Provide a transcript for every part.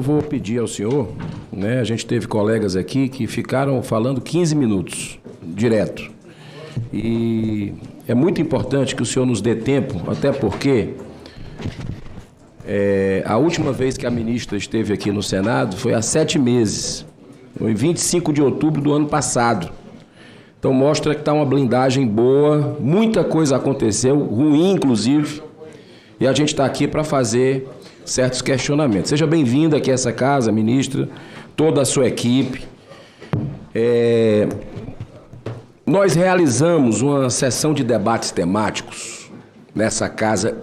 vou pedir ao senhor, né? A gente teve colegas aqui que ficaram falando 15 minutos, direto. E é muito importante que o senhor nos dê tempo, até porque a última vez que a ministra esteve aqui no Senado foi há 7 meses, em 25 de outubro do ano passado. Então mostra que está uma blindagem boa, muita coisa aconteceu, ruim inclusive, e a gente está aqui para fazer certos questionamentos. Seja bem-vinda aqui a essa casa, ministra, toda a sua equipe. Nós realizamos uma sessão de debates temáticos nessa casa,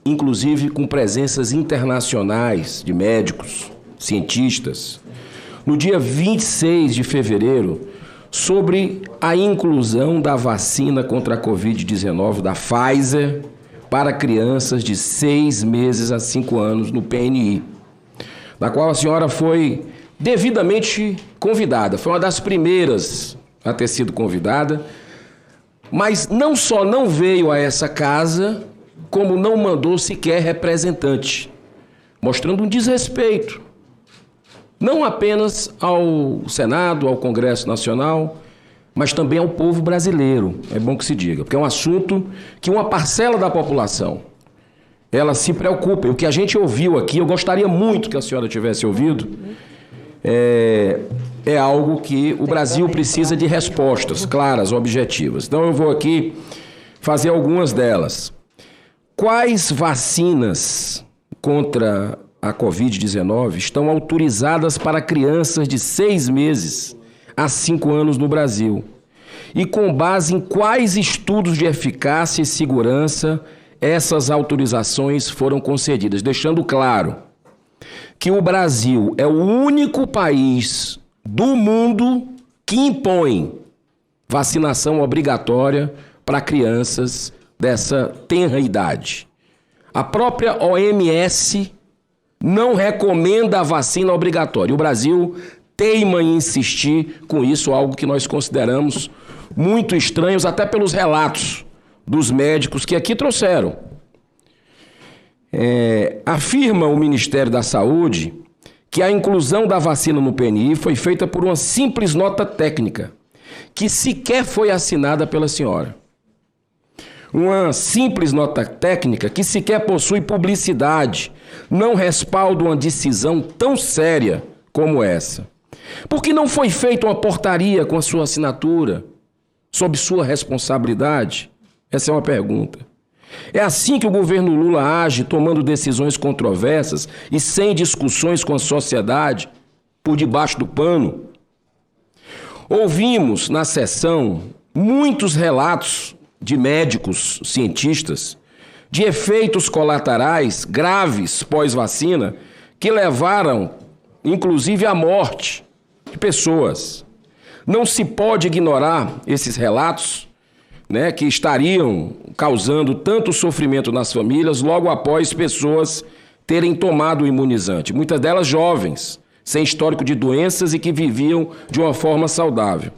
inclusive com presenças internacionais de médicos, cientistas, no dia 26 de fevereiro, sobre a inclusão da vacina contra a Covid-19 da Pfizer para crianças de 6 meses a 5 anos no PNI, na qual a senhora foi devidamente convidada. Foi uma das primeiras a ter sido convidada, mas não só não veio a essa casa, como não mandou sequer representante, mostrando um desrespeito, não apenas ao Senado, ao Congresso Nacional, mas também ao povo brasileiro. É bom que se diga, porque é um assunto que uma parcela da população, ela se preocupa. E o que a gente ouviu aqui, eu gostaria muito que a senhora tivesse ouvido, é algo que o Brasil precisa de respostas claras, objetivas. Então eu vou aqui fazer algumas delas. Quais vacinas contra a Covid-19 estão autorizadas para crianças de 6 meses a 5 anos no Brasil? E com base em quais estudos de eficácia e segurança essas autorizações foram concedidas? Deixando claro que o Brasil é o único país do mundo que impõe vacinação obrigatória para crianças dessa tenra idade. A própria OMS não recomenda a vacina obrigatória. O Brasil teima em insistir com isso, algo que nós consideramos muito estranhos, até pelos relatos dos médicos que aqui trouxeram. Afirma o Ministério da Saúde que a inclusão da vacina no PNI foi feita por uma simples nota técnica, que sequer foi assinada pela senhora. Uma simples nota técnica que sequer possui publicidade, não respalda uma decisão tão séria como essa. Por que não foi feita uma portaria com a sua assinatura, sob sua responsabilidade? Essa é uma pergunta. É assim que o governo Lula age, tomando decisões controversas e sem discussões com a sociedade, por debaixo do pano? Ouvimos na sessão muitos relatos de médicos, cientistas, de efeitos colaterais graves pós-vacina que levaram, inclusive, à morte de pessoas. Não se pode ignorar esses relatos, né, que estariam causando tanto sofrimento nas famílias logo após pessoas terem tomado o imunizante. Muitas delas jovens, sem histórico de doenças e que viviam de uma forma saudável.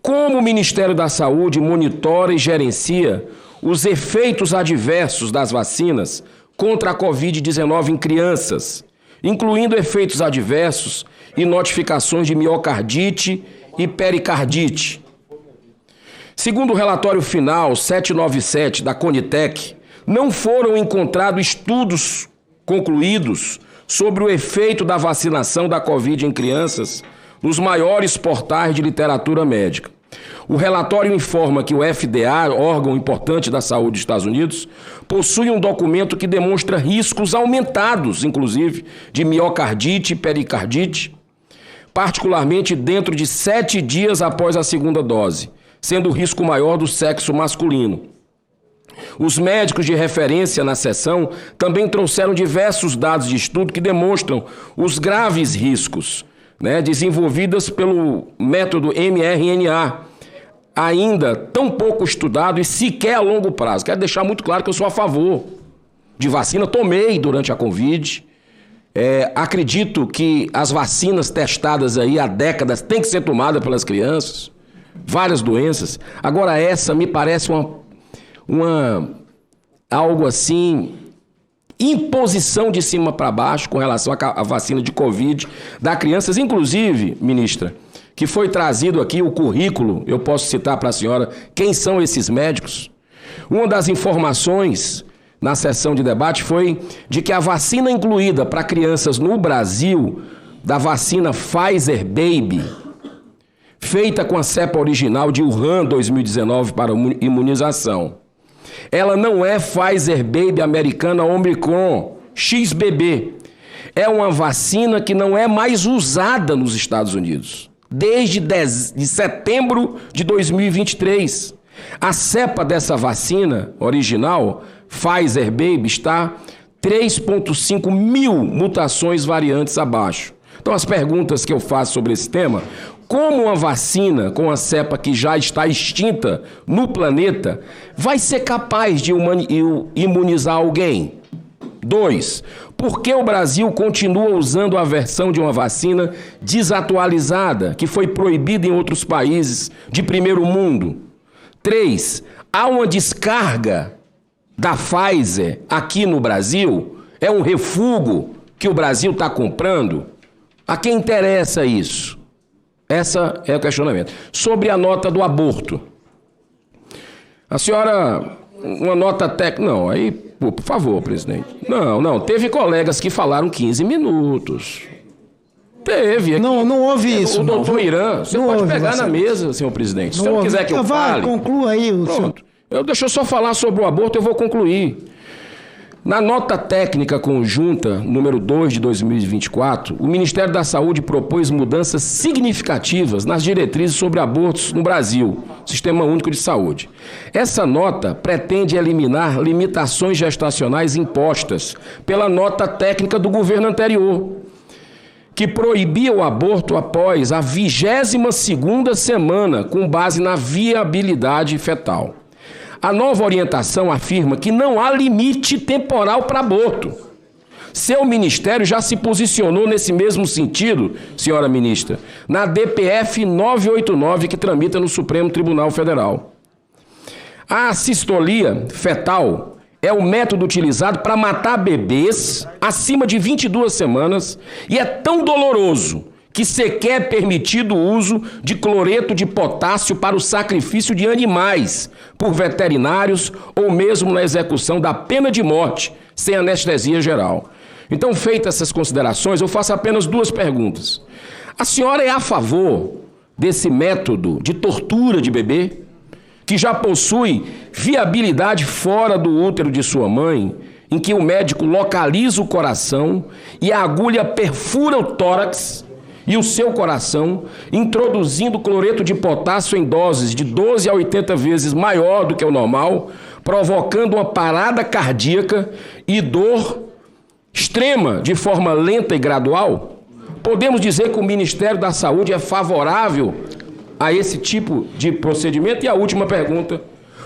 Como o Ministério da Saúde monitora e gerencia os efeitos adversos das vacinas contra a Covid-19 em crianças, incluindo efeitos adversos e notificações de miocardite e pericardite? Segundo o relatório final 797 da Conitec, não foram encontrados estudos concluídos sobre o efeito da vacinação da Covid em crianças nos maiores portais de literatura médica. O relatório informa que o FDA, órgão importante da saúde dos Estados Unidos, possui um documento que demonstra riscos aumentados, inclusive, de miocardite e pericardite, particularmente dentro de 7 dias após a segunda dose, sendo o risco maior do sexo masculino. Os médicos de referência na sessão também trouxeram diversos dados de estudo que demonstram os graves riscos, desenvolvidas pelo método mRNA, ainda tão pouco estudado e sequer a longo prazo. Quero deixar muito claro que eu sou a favor de vacina, tomei durante a Covid. Acredito que as vacinas testadas aí há décadas têm que ser tomadas pelas crianças, várias doenças. Agora essa me parece algo assim imposição de cima para baixo com relação à vacina de Covid das crianças, inclusive, ministra, que foi trazido aqui o currículo, eu posso citar para a senhora quem são esses médicos. Uma das informações na sessão de debate foi de que a vacina incluída para crianças no Brasil, da vacina Pfizer Baby, feita com a cepa original de Wuhan 2019 para imunização, ela não é Pfizer Baby americana Omicron XBB. É uma vacina que não é mais usada nos Estados Unidos desde de setembro de 2023. A cepa dessa vacina original, Pfizer Baby, está 3,5 mil mutações variantes abaixo. Então, as perguntas que eu faço sobre esse tema: como uma vacina com a cepa que já está extinta no planeta vai ser capaz de imunizar alguém? 2. Por que o Brasil continua usando a versão de uma vacina desatualizada, que foi proibida em outros países de primeiro mundo? 3. Há uma descarga da Pfizer aqui no Brasil? É um refúgio que o Brasil está comprando? A quem interessa isso? Essa é o questionamento. Sobre a nota do aborto. A senhora, uma nota técnica... Não, aí, por favor, presidente. Não, teve colegas que falaram 15 minutos. Teve. Aqui. Não houve isso. O doutor Irã, você não pode pegar na mesa, senhor presidente. Se você não quiser que eu fale... Conclua aí. Pronto. Deixa eu só falar sobre o aborto, eu vou concluir. Na nota técnica conjunta número 2 de 2024, o Ministério da Saúde propôs mudanças significativas nas diretrizes sobre abortos no Brasil, Sistema Único de Saúde. Essa nota pretende eliminar limitações gestacionais impostas pela nota técnica do governo anterior, que proibia o aborto após a 22ª semana, com base na viabilidade fetal. A nova orientação afirma que não há limite temporal para aborto. Seu ministério já se posicionou nesse mesmo sentido, senhora ministra, na DPF 989, que tramita no Supremo Tribunal Federal. A assistolia fetal é o método utilizado para matar bebês acima de 22 semanas e é tão doloroso que sequer é permitido o uso de cloreto de potássio para o sacrifício de animais por veterinários ou mesmo na execução da pena de morte sem anestesia geral. Então, feitas essas considerações, eu faço apenas 2 perguntas. A senhora é a favor desse método de tortura de bebê, que já possui viabilidade fora do útero de sua mãe, em que o médico localiza o coração e a agulha perfura o tórax e o seu coração, introduzindo cloreto de potássio em doses de 12 a 80 vezes maior do que o normal, provocando uma parada cardíaca e dor extrema de forma lenta e gradual? Podemos dizer que o Ministério da Saúde é favorável a esse tipo de procedimento? E a última pergunta: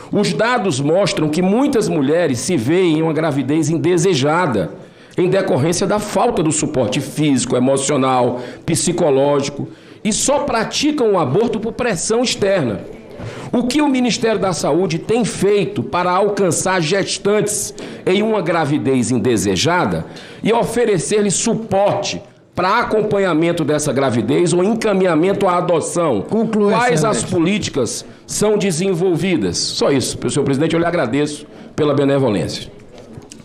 os dados mostram que muitas mulheres se veem em uma gravidez indesejada em decorrência da falta do suporte físico, emocional, psicológico, e só praticam o aborto por pressão externa. O que o Ministério da Saúde tem feito para alcançar gestantes em uma gravidez indesejada e oferecer-lhes suporte para acompanhamento dessa gravidez ou encaminhamento à adoção? Conclua. Quais as políticas são desenvolvidas? Só isso, senhor presidente, eu lhe agradeço pela benevolência.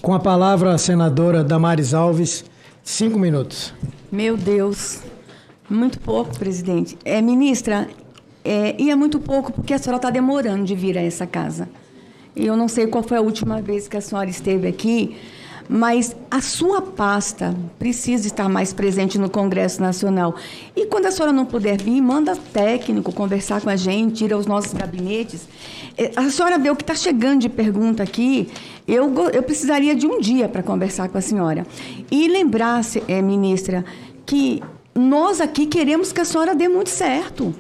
Com a palavra a senadora Damares Alves, 5 minutos. Meu Deus, muito pouco, presidente. Ministra, e é muito pouco porque a senhora está demorando de vir a essa casa. Eu não sei qual foi a última vez que a senhora esteve aqui, mas a sua pasta precisa estar mais presente no Congresso Nacional. E quando a senhora não puder vir, manda técnico conversar com a gente, ir aos nossos gabinetes. A senhora vê o que está chegando de pergunta aqui. Eu precisaria de um dia para conversar com a senhora. E lembrar, ministra, que nós aqui queremos que a senhora dê muito certo.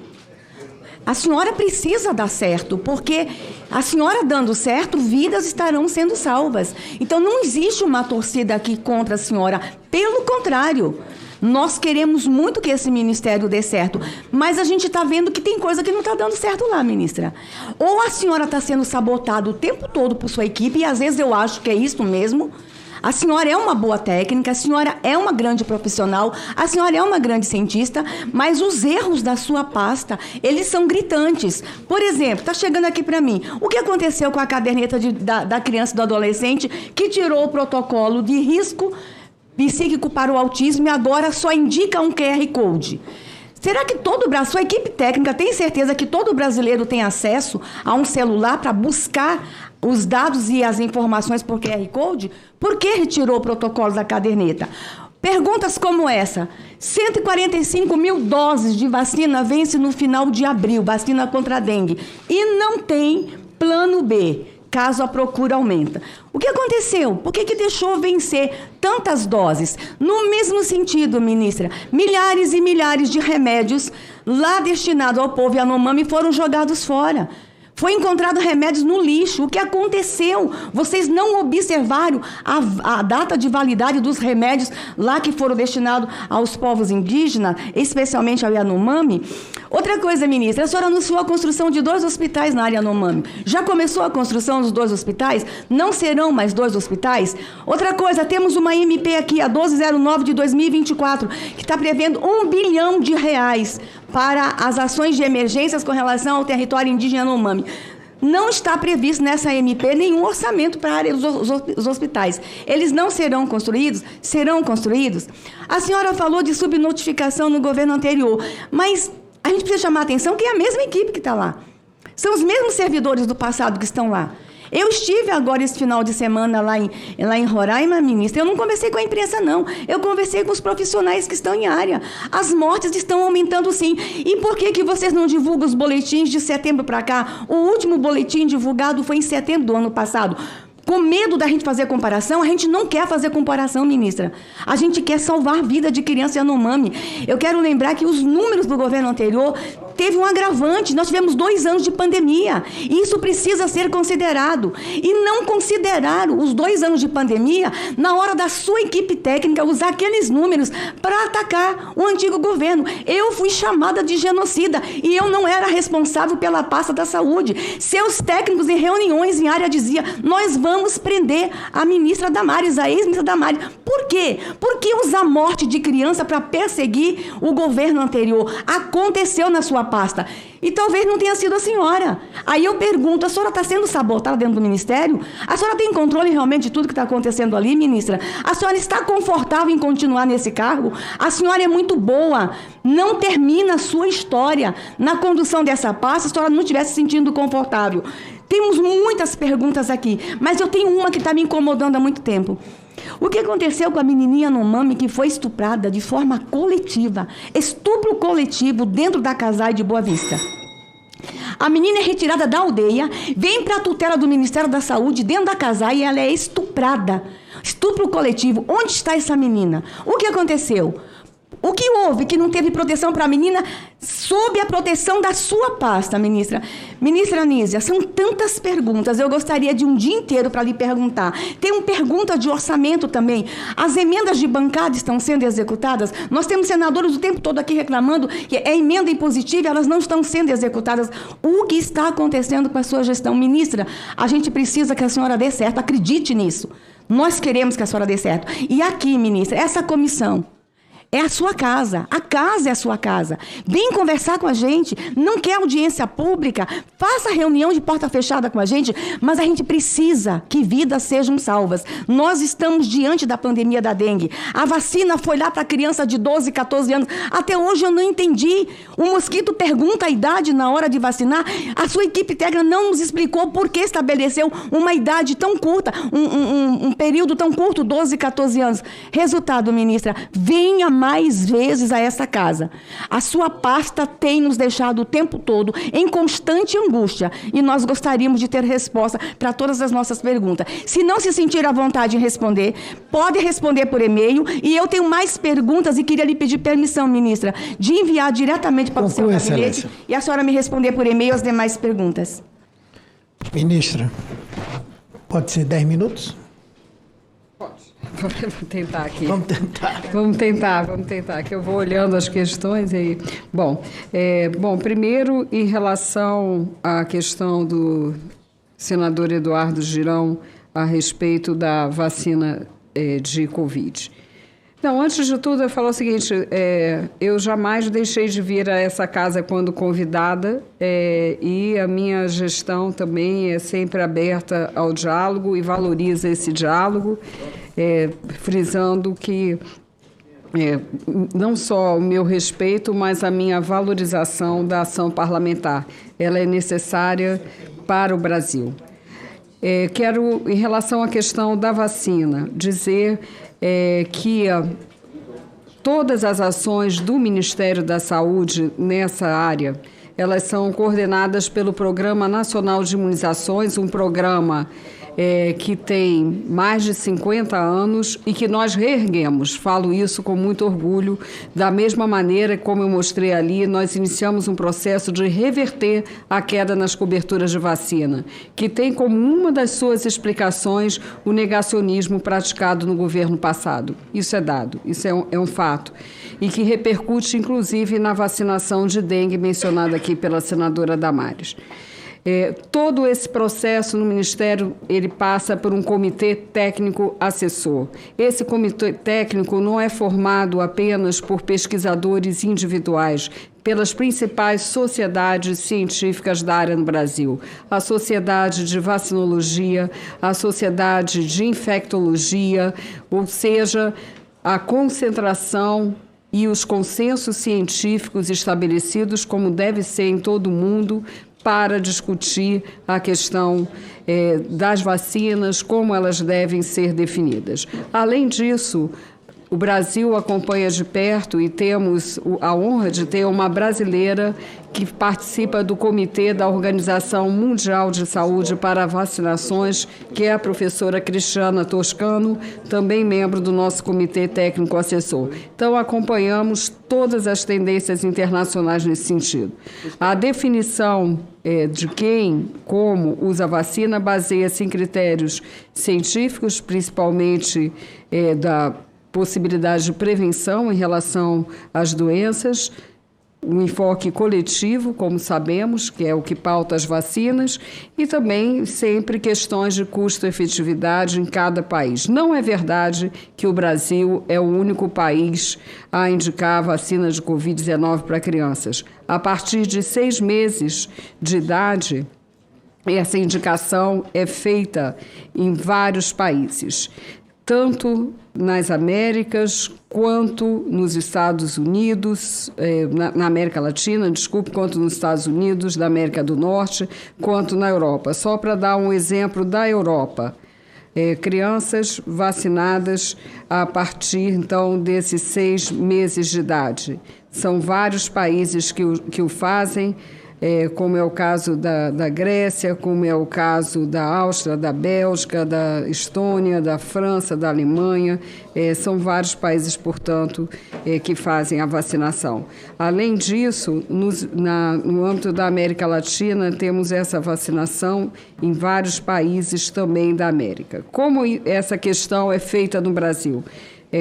A senhora precisa dar certo, porque a senhora dando certo, vidas estarão sendo salvas. Então, não existe uma torcida aqui contra a senhora. Pelo contrário, nós queremos muito que esse ministério dê certo, mas a gente está vendo que tem coisa que não está dando certo lá, ministra. Ou a senhora está sendo sabotada o tempo todo por sua equipe, e às vezes eu acho que é isso mesmo. A senhora é uma boa técnica, a senhora é uma grande profissional, a senhora é uma grande cientista, mas os erros da sua pasta, eles são gritantes. Por exemplo, está chegando aqui para mim, o que aconteceu com a caderneta da criança e do adolescente que tirou o protocolo de risco psíquico para o autismo e agora só indica um QR Code? Será que sua equipe técnica tem certeza que todo brasileiro tem acesso a um celular para buscar os dados e as informações por QR Code? Por que retirou o protocolo da caderneta? Perguntas como essa: 145 mil doses de vacina vence no final de abril, vacina contra a dengue, e não tem plano B, caso a procura aumenta. O que aconteceu? Por que deixou vencer tantas doses? No mesmo sentido, ministra, milhares e milhares de remédios lá destinados ao povo Yanomami foram jogados fora. Foi encontrado remédios no lixo. O que aconteceu? Vocês não observaram a data de validade dos remédios lá que foram destinados aos povos indígenas, especialmente ao Yanomami? Outra coisa, ministra, a senhora anunciou a construção de 2 hospitais na área Yanomami. Já começou a construção dos 2 hospitais? Não serão mais 2 hospitais? Outra coisa, temos uma MP aqui, a 1209 de 2024, que está prevendo R$1 bilhão para as ações de emergências com relação ao território indígena Yanomami. Não está previsto nessa MP nenhum orçamento para a área dos hospitais. Eles não serão construídos? Serão construídos? A senhora falou de subnotificação no governo anterior, mas a gente precisa chamar a atenção que é a mesma equipe que está lá. São os mesmos servidores do passado que estão lá. Eu estive agora esse final de semana lá em Roraima, ministra. Eu não conversei com a imprensa, não. Eu conversei com os profissionais que estão em área. As mortes estão aumentando, sim. E por que vocês não divulgam os boletins de setembro para cá? O último boletim divulgado foi em setembro do ano passado. Com medo da gente fazer comparação, a gente não quer fazer comparação, ministra. A gente quer salvar a vida de criança Yanomami. Eu quero lembrar que os números do governo anterior teve um agravante. Nós tivemos 2 anos de pandemia. E isso precisa ser considerado. E não consideraram os 2 anos de pandemia na hora da sua equipe técnica usar aqueles números para atacar o antigo governo. Eu fui chamada de genocida e eu não era responsável pela pasta da saúde. Seus técnicos em reuniões em área diziam: nós vamos prender a ministra Damares, a ex-ministra Damares. Por quê? Porque usar morte de criança para perseguir o governo anterior aconteceu na sua pasta. E talvez não tenha sido a senhora. Aí eu pergunto, a senhora está sendo sabotada dentro do ministério? A senhora tem controle realmente de tudo que está acontecendo ali, ministra? A senhora está confortável em continuar nesse cargo? A senhora é muito boa. Não termina a sua história na condução dessa pasta se a senhora não estiver se sentindo confortável. Temos muitas perguntas aqui, mas eu tenho uma que está me incomodando há muito tempo. O que aconteceu com a menininha Yanomami que foi estuprada de forma coletiva? Estupro coletivo dentro da Casai de Boa Vista. A menina é retirada da aldeia, vem para a tutela do Ministério da Saúde dentro da Casai e ela é estuprada. Estupro coletivo. Onde está essa menina? O que aconteceu? O que houve que não teve proteção para a menina sob a proteção da sua pasta, ministra? Ministra Anísia, são tantas perguntas, eu gostaria de um dia inteiro para lhe perguntar. Tem uma pergunta de orçamento também. As emendas de bancada estão sendo executadas? Nós temos senadores o tempo todo aqui reclamando que é emenda impositiva, elas não estão sendo executadas. O que está acontecendo com a sua gestão? Ministra, a gente precisa que a senhora dê certo, acredite nisso. Nós queremos que a senhora dê certo. E aqui, ministra, essa comissão é a sua casa. A casa é a sua casa. Vem conversar com a gente. Não quer audiência pública? Faça reunião de porta fechada com a gente. Mas a gente precisa que vidas sejam salvas. Nós estamos diante da pandemia da dengue. A vacina foi lá para criança de 12, 14 anos. Até hoje eu não entendi. O mosquito pergunta a idade na hora de vacinar. A sua equipe técnica não nos explicou por que estabeleceu uma idade tão curta, um período tão curto, 12, 14 anos. Resultado, ministra, venha mais vezes a essa casa. A sua pasta tem nos deixado o tempo todo em constante angústia e nós gostaríamos de ter resposta para todas as nossas perguntas. Se não se sentir à vontade em responder, pode responder por e-mail e eu tenho mais perguntas e queria lhe pedir permissão, ministra, de enviar diretamente para o seu gabinete e a senhora me responder por e-mail as demais perguntas. Ministra, pode ser 10 minutos? Vamos tentar aqui. Vamos tentar. Vamos tentar, que eu vou olhando as questões aí. Bom, primeiro, em relação à questão do senador Eduardo Girão a respeito da vacina de Covid. Então, antes de tudo, eu falo o seguinte, eu jamais deixei de vir a essa casa quando convidada e a minha gestão também é sempre aberta ao diálogo e valoriza esse diálogo, frisando que não só o meu respeito, mas a minha valorização da ação parlamentar. Ela é necessária para o Brasil. Quero, em relação à questão da vacina, dizer que todas as ações do Ministério da Saúde nessa área, elas são coordenadas pelo Programa Nacional de Imunizações, um programa que tem mais de 50 anos e que nós reerguemos. Falo isso com muito orgulho. Da mesma maneira, como eu mostrei ali, nós iniciamos um processo de reverter a queda nas coberturas de vacina, que tem como uma das suas explicações o negacionismo praticado no governo passado. Isso é dado, isso é um fato. E que repercute, inclusive, na vacinação de dengue mencionada aqui pela senadora Damares. Todo esse processo no Ministério, ele passa por um comitê técnico assessor. Esse comitê técnico não é formado apenas por pesquisadores individuais, pelas principais sociedades científicas da área no Brasil. A Sociedade de Vacinologia, a Sociedade de Infectologia, ou seja, a concentração e os consensos científicos estabelecidos, como deve ser em todo o mundo, para discutir a questão das vacinas, como elas devem ser definidas. Além disso, o Brasil acompanha de perto e temos a honra de ter uma brasileira que participa do Comitê da Organização Mundial de Saúde para Vacinações, que é a professora Cristiana Toscano, também membro do nosso Comitê Técnico Assessor. Então, acompanhamos todas as tendências internacionais nesse sentido. A definição de quem, como usa a vacina, baseia-se em critérios científicos, principalmente da possibilidade de prevenção em relação às doenças, um enfoque coletivo, como sabemos, que é o que pauta as vacinas, e também sempre questões de custo-efetividade em cada país. Não é verdade que o Brasil é o único país a indicar vacina de Covid-19 para crianças. A partir de 6 meses de idade, essa indicação é feita em vários países, tanto nas Américas quanto nos Estados Unidos, na América Latina, quanto nos Estados Unidos, da América do Norte, quanto na Europa. Só para dar um exemplo da Europa, crianças vacinadas a partir, então, desses 6 meses de idade. São vários países que o fazem, como é o caso da Grécia, como é o caso da Áustria, da Bélgica, da Estônia, da França, da Alemanha. São vários países, portanto, que fazem a vacinação. Além disso, no âmbito da América Latina, temos essa vacinação em vários países também da América. Como essa questão é feita no Brasil?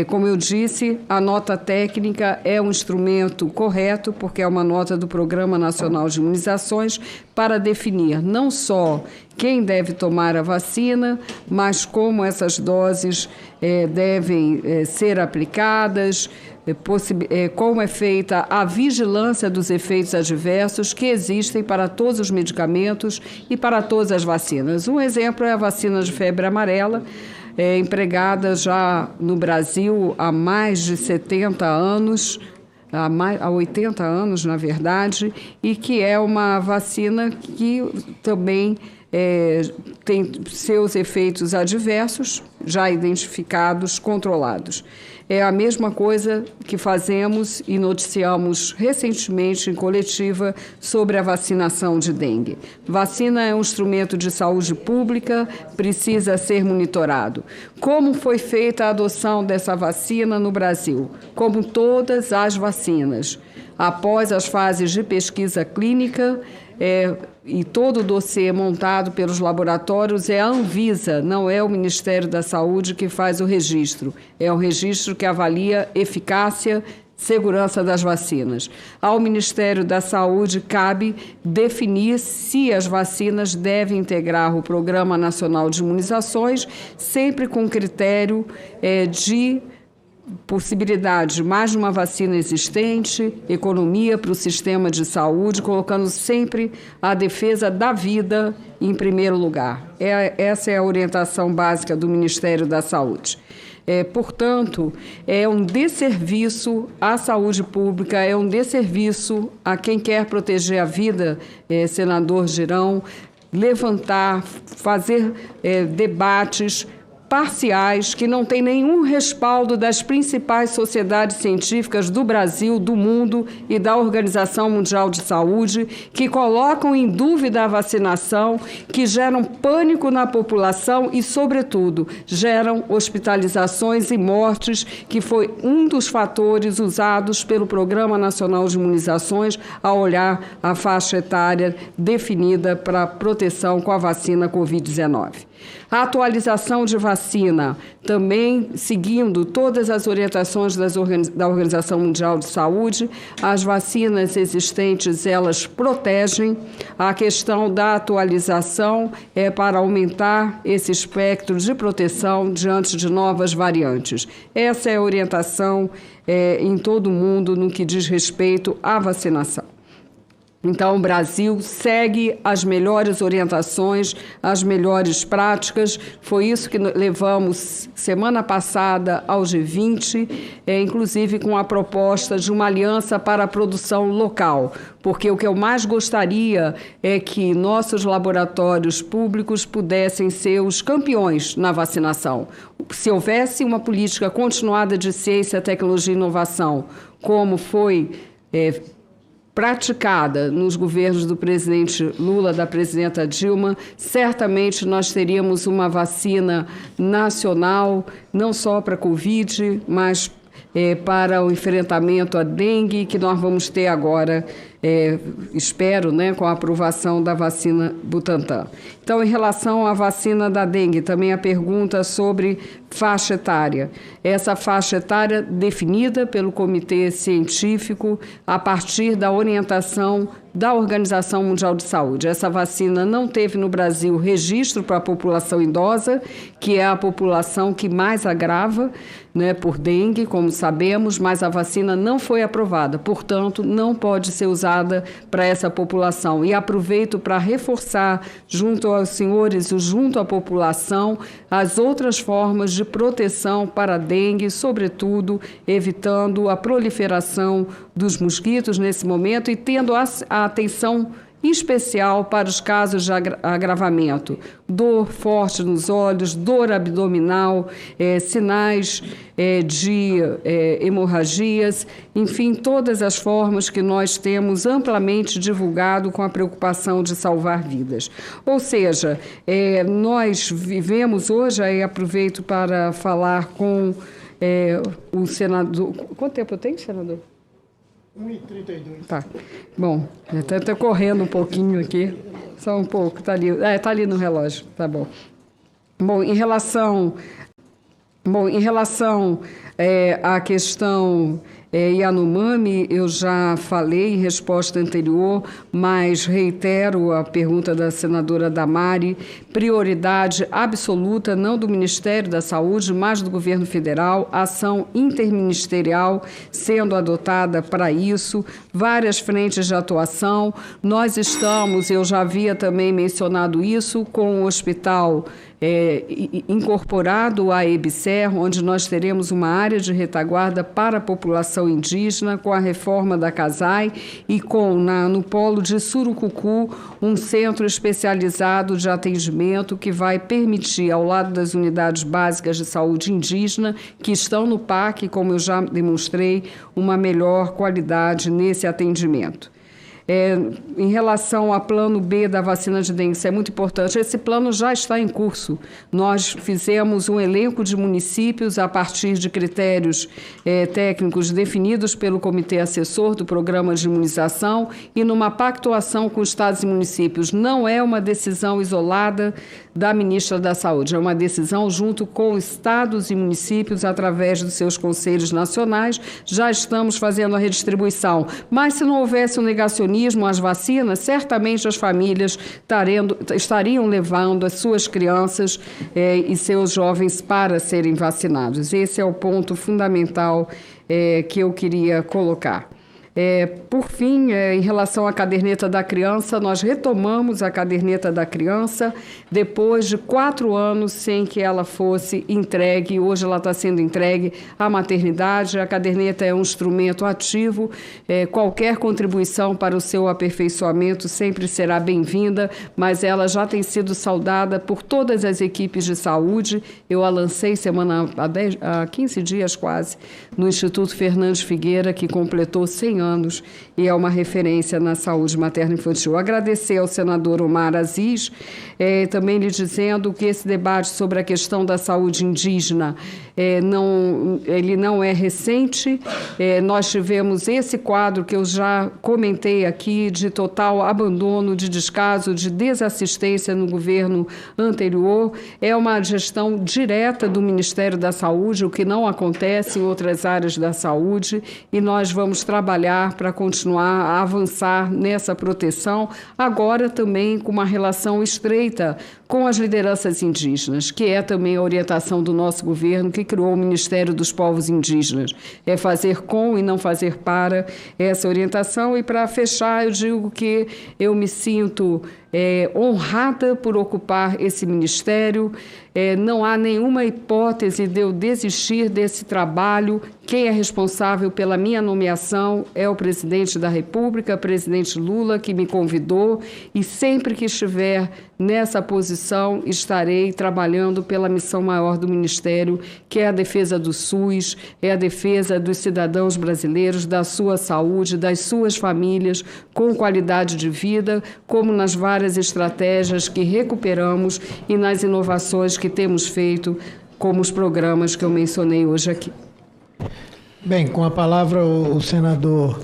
Como eu disse, a nota técnica é um instrumento correto, porque é uma nota do Programa Nacional de Imunizações, para definir não só quem deve tomar a vacina, mas como essas doses devem ser aplicadas, como é feita a vigilância dos efeitos adversos que existem para todos os medicamentos e para todas as vacinas. Um exemplo é a vacina de febre amarela, empregada já no Brasil há mais de 70 anos, há 80 anos, na verdade, e que é uma vacina que também tem seus efeitos adversos já identificados, controlados. É a mesma coisa que fazemos e noticiamos recentemente em coletiva sobre a vacinação de dengue. Vacina é um instrumento de saúde pública, precisa ser monitorado. Como foi feita a adoção dessa vacina no Brasil? Como todas as vacinas. Após as fases de pesquisa clínica, e todo o dossiê montado pelos laboratórios, é a Anvisa, não é o Ministério da Saúde que faz o registro. É um registro que avalia eficácia, segurança das vacinas. Ao Ministério da Saúde cabe definir se as vacinas devem integrar o Programa Nacional de Imunizações, sempre com critério de possibilidade de mais de uma vacina existente, economia para o sistema de saúde, colocando sempre a defesa da vida em primeiro lugar. Essa é a orientação básica do Ministério da Saúde. Portanto, é um desserviço à saúde pública, é um desserviço a quem quer proteger a vida, senador Girão, levantar, fazer debates parciais que não têm nenhum respaldo das principais sociedades científicas do Brasil, do mundo e da Organização Mundial de Saúde, que colocam em dúvida a vacinação, que geram pânico na população e, sobretudo, geram hospitalizações e mortes, que foi um dos fatores usados pelo Programa Nacional de Imunizações ao olhar a faixa etária definida para proteção com a vacina Covid-19. A atualização de vacina, também seguindo todas as orientações da Organização Mundial de Saúde, as vacinas existentes, elas protegem. A questão da atualização é para aumentar esse espectro de proteção diante de novas variantes. Essa é a orientação em todo o mundo no que diz respeito à vacinação. Então, o Brasil segue as melhores orientações, as melhores práticas. Foi isso que levamos semana passada ao G20, inclusive com a proposta de uma aliança para a produção local, porque o que eu mais gostaria é que nossos laboratórios públicos pudessem ser os campeões na vacinação. Se houvesse uma política continuada de ciência, tecnologia e inovação, como foi praticada nos governos do presidente Lula, da presidenta Dilma, certamente nós teríamos uma vacina nacional, não só para a Covid, mas para o enfrentamento à dengue, que nós vamos ter agora, espero, com a aprovação da vacina Butantan. Então, em relação à vacina da dengue, também a pergunta sobre faixa etária. Essa faixa etária definida pelo Comitê Científico a partir da orientação da Organização Mundial de Saúde. Essa vacina não teve no Brasil registro para a população idosa, que é a população que mais agrava, por dengue, como sabemos, mas a vacina não foi aprovada, portanto, não pode ser usada para essa população. E aproveito para reforçar, junto aos senhores e junto à população, as outras formas de proteção para a dengue, sobretudo evitando a proliferação dos mosquitos nesse momento e tendo a atenção especial para os casos de agravamento, dor forte nos olhos, dor abdominal, sinais de hemorragias, enfim, todas as formas que nós temos amplamente divulgado com a preocupação de salvar vidas. Ou seja, nós vivemos hoje, aí aproveito para falar com o senador... Quanto tempo eu tenho, senador? 1h32. Tá. Bom, estou correndo um pouquinho aqui. Só um pouco, está ali. Está ali no relógio, tá bom. Bom, em relação à questão Yanomami, eu já falei em resposta anterior, mas reitero a pergunta da senadora Damari, prioridade absoluta não do Ministério da Saúde, mas do governo federal, ação interministerial sendo adotada para isso, várias frentes de atuação. Nós estamos, eu já havia também mencionado isso, com o hospital incorporado à EBSER, onde nós teremos uma área de retaguarda para a população indígena, com a reforma da CASAI e no polo de Surucucu, um centro especializado de atendimento que vai permitir, ao lado das unidades básicas de saúde indígena, que estão no PAC, como eu já demonstrei, uma melhor qualidade nesse atendimento. Em relação ao plano B da vacina de dengue, isso é muito importante. Esse plano já está em curso. Nós fizemos um elenco de municípios a partir de critérios técnicos definidos pelo Comitê Assessor do Programa de Imunização e numa pactuação com estados e municípios. Não é uma decisão isolada da ministra da Saúde, é uma decisão junto com estados e municípios através dos seus conselhos nacionais. Já estamos fazendo a redistribuição. Mas se não houvesse um negacionismo às vacinas, certamente as famílias estariam levando as suas crianças e seus jovens para serem vacinados. Esse é o ponto fundamental que eu queria colocar. Por fim, em relação à caderneta da criança, nós retomamos a caderneta da criança depois de 4 anos sem que ela fosse entregue. Hoje ela está sendo entregue à maternidade. A caderneta é um instrumento ativo. Qualquer contribuição para o seu aperfeiçoamento sempre será bem-vinda, mas ela já tem sido saudada por todas as equipes de saúde. Eu a lancei há 15 dias quase, no Instituto Fernandes Figueira, que completou 100 anos e é uma referência na saúde materno-infantil. Agradecer ao senador Omar Aziz, também lhe dizendo que esse debate sobre a questão da saúde indígena ele não é recente. Nós tivemos esse quadro que eu já comentei aqui, de total abandono, de descaso, de desassistência no governo anterior. É uma gestão direta do Ministério da Saúde, o que não acontece em outras áreas da saúde, e nós vamos trabalhar para continuar a avançar nessa proteção, agora também com uma relação estreita com as lideranças indígenas, que é também a orientação do nosso governo, que criou o Ministério dos Povos Indígenas. É fazer com e não fazer para essa orientação. E, para fechar, eu digo que eu me sinto honrada por ocupar esse ministério. Não há nenhuma hipótese de eu desistir desse trabalho. Quem é responsável pela minha nomeação é o presidente da República, presidente Lula, que me convidou, e sempre que estiver nessa posição, estarei trabalhando pela missão maior do Ministério, que é a defesa do SUS, é a defesa dos cidadãos brasileiros, da sua saúde, das suas famílias, com qualidade de vida, como nas várias estratégias que recuperamos e nas inovações que temos feito, como os programas que eu mencionei hoje aqui. Bem, com a palavra o senador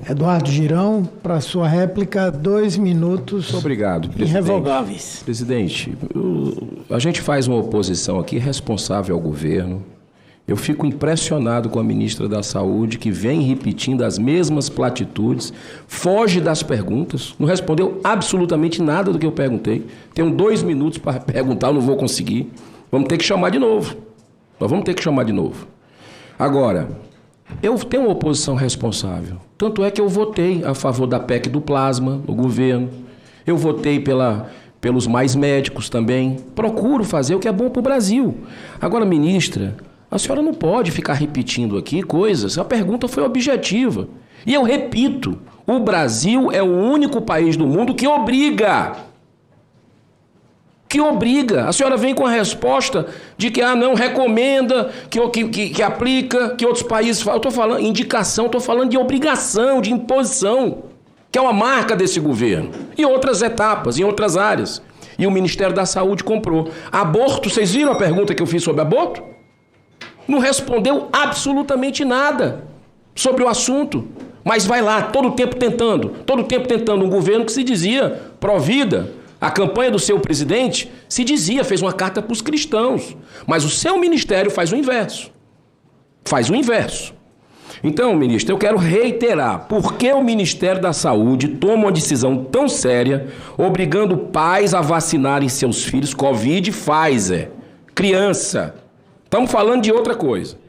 Eduardo Girão, para sua réplica, 2 minutos. Muito obrigado, presidente. Irrevogáveis. Presidente, a gente faz uma oposição aqui responsável ao governo. Eu fico impressionado com a ministra da Saúde, que vem repetindo as mesmas platitudes, foge das perguntas, não respondeu absolutamente nada do que eu perguntei. Tenho 2 minutos para perguntar, eu não vou conseguir. Vamos ter que chamar de novo. Nós vamos ter que chamar de novo. Agora, eu tenho uma oposição responsável. Tanto é que eu votei a favor da PEC do plasma no governo. Eu votei pelos mais médicos também. Procuro fazer o que é bom para o Brasil. Agora, ministra, a senhora não pode ficar repetindo aqui coisas. A pergunta foi objetiva. E eu repito, o Brasil é o único país do mundo que obriga. A senhora vem com a resposta de que, não, recomenda, que aplica, que outros países falam. Eu estou falando indicação, estou falando de obrigação, de imposição, que é uma marca desse governo. E outras etapas, em outras áreas. E o Ministério da Saúde comprou. Aborto, vocês viram a pergunta que eu fiz sobre aborto? Não respondeu absolutamente nada sobre o assunto. Mas vai lá, todo o tempo tentando. Um governo que se dizia pró-vida. A campanha do seu presidente se dizia, fez uma carta para os cristãos. Mas o seu ministério faz o inverso. Então, ministro, eu quero reiterar por que o Ministério da Saúde toma uma decisão tão séria, obrigando pais a vacinarem seus filhos Covid e Pfizer. Criança. Estamos falando de outra coisa.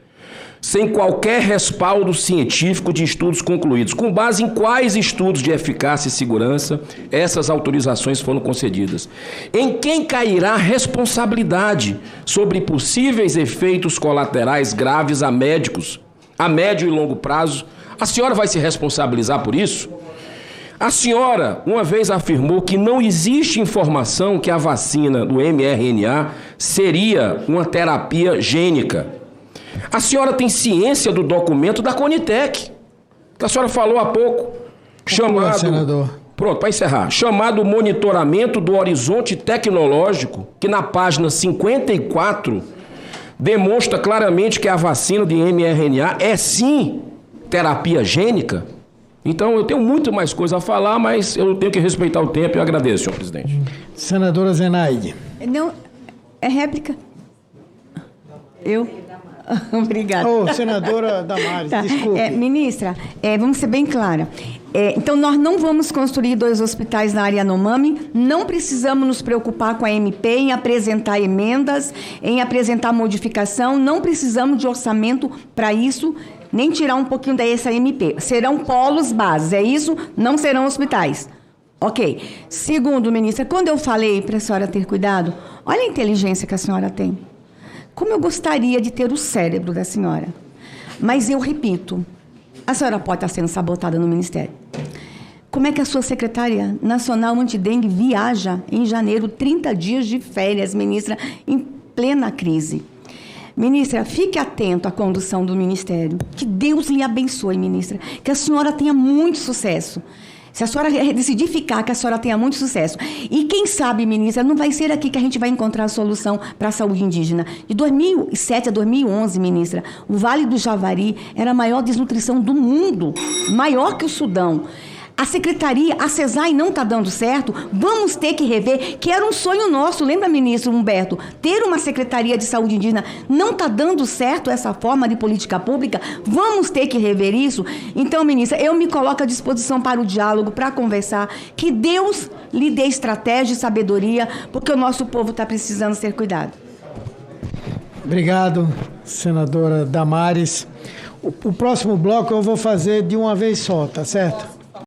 Sem qualquer respaldo científico de estudos concluídos. Com base em quais estudos de eficácia e segurança essas autorizações foram concedidas? Em quem cairá a responsabilidade sobre possíveis efeitos colaterais graves a médicos, a médio e longo prazo? A senhora vai se responsabilizar por isso? A senhora uma vez afirmou que não existe informação que a vacina do mRNA seria uma terapia gênica. A senhora tem ciência do documento da Conitec, que a senhora falou há pouco, chamado... senador. Pronto, para encerrar. Chamado monitoramento do horizonte tecnológico, que na página 54 demonstra claramente que a vacina de mRNA é sim terapia gênica. Então eu tenho muito mais coisa a falar, mas eu tenho que respeitar o tempo e eu agradeço, senhor presidente. Senadora Zenaide. Não, é réplica. Eu? Obrigada. Senadora Damares, desculpe. Ministra, vamos ser bem clara. Então, nós não vamos construir 2 hospitais na área Yanomami, não precisamos nos preocupar com a MP em apresentar emendas, em apresentar modificação, não precisamos de orçamento para isso, nem tirar um pouquinho dessa MP. Serão polos bases, é isso? Não serão hospitais. Ok. Segundo, ministra, quando eu falei para a senhora ter cuidado, olha a inteligência que a senhora tem. Como eu gostaria de ter o cérebro da senhora. Mas eu repito, a senhora pode estar sendo sabotada no Ministério. Como é que a sua secretária nacional antidengue viaja em janeiro, 30 dias de férias, ministra, em plena crise? Ministra, fique atento à condução do Ministério. Que Deus lhe abençoe, ministra. Que a senhora tenha muito sucesso. Se a senhora decidir ficar, que a senhora tenha muito sucesso. E quem sabe, ministra, não vai ser aqui que a gente vai encontrar a solução para a saúde indígena. De 2007 a 2011, ministra, o Vale do Javari era a maior desnutrição do mundo, maior que o Sudão. A secretaria, a CESAI não está dando certo, vamos ter que rever, que era um sonho nosso, lembra, ministro Humberto? Ter uma secretaria de saúde indígena, não está dando certo essa forma de política pública, vamos ter que rever isso. Então, ministra, eu me coloco à disposição para o diálogo, para conversar, que Deus lhe dê estratégia e sabedoria, porque o nosso povo está precisando ser cuidado. Obrigado, senadora Damares. O próximo bloco eu vou fazer de uma vez só, tá certo?